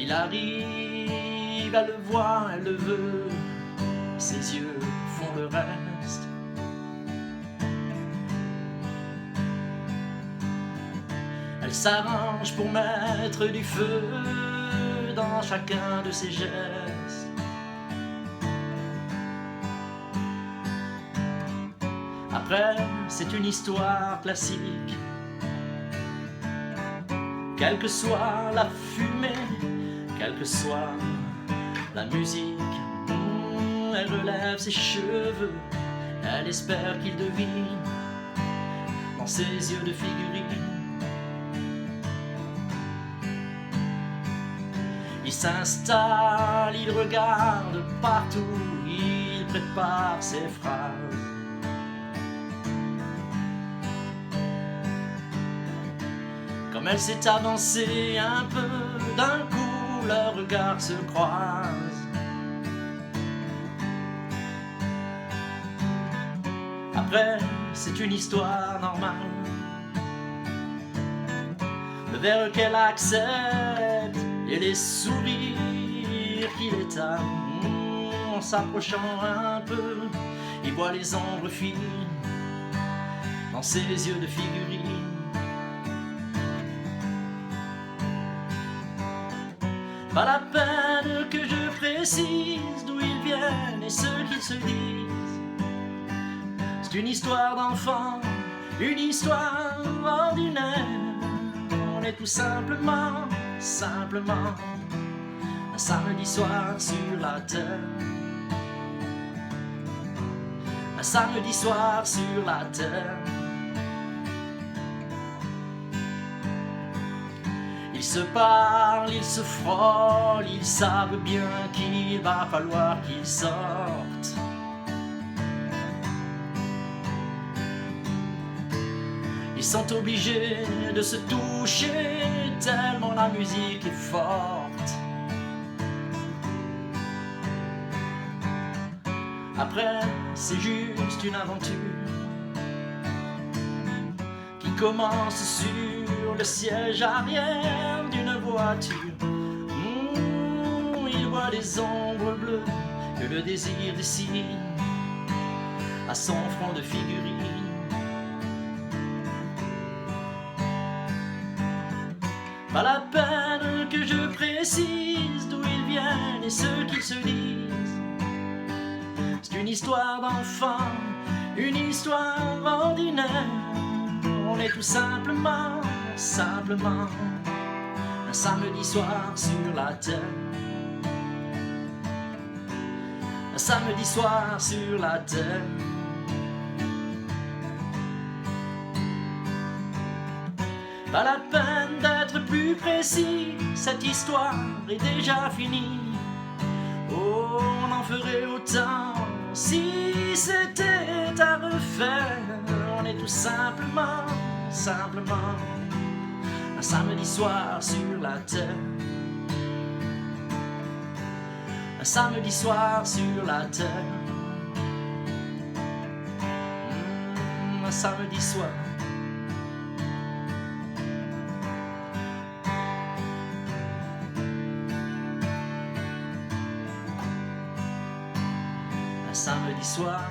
Il arrive, elle le voit, elle le veut, ses yeux font le reste. Elle s'arrange pour mettre du feu dans chacun de ses gestes. Après, c'est une histoire classique. Quelle que soit la fumée, quelle que soit la musique, elle relève ses cheveux, elle espère qu'il devine dans ses yeux de figurine. Il s'installe, il regarde partout, il prépare ses phrases. Comme elle s'est avancée un peu, d'un coup leurs regards se croisent. Après, c'est une histoire normale. Le verre qu'elle accepte et les sourires qu'il étale. En s'approchant un peu, il voit les ombres fines dans ses yeux de figurine. Pas la peine que je précise d'où ils viennent et ce qu'ils se disent. C'est une histoire d'enfant, une histoire ordinaire. On est tout simplement un samedi soir sur la terre. Un samedi soir sur la terre. Ils se parlent, ils se frôlent, ils savent bien qu'il va falloir qu'ils sortent. Ils sont obligés de se toucher tellement la musique est forte. Après, c'est juste une aventure qui commence sur le siège arrière d'une voiture. Il voit les ombres bleues que le désir dessine à son front de figurine. Pas la peine que je précise d'où ils viennent et ce qu'ils se disent. C'est une histoire d'enfant, une histoire ordinaire. On est tout simplement un samedi soir sur la terre. Un samedi soir sur la terre. Pas la peine d'être plus précis, cette histoire est déjà finie. Oh, on en ferait autant si c'était à refaire. On est tout simplement un samedi soir sur la terre. Un samedi soir sur la terre. Un samedi soir. Un samedi soir.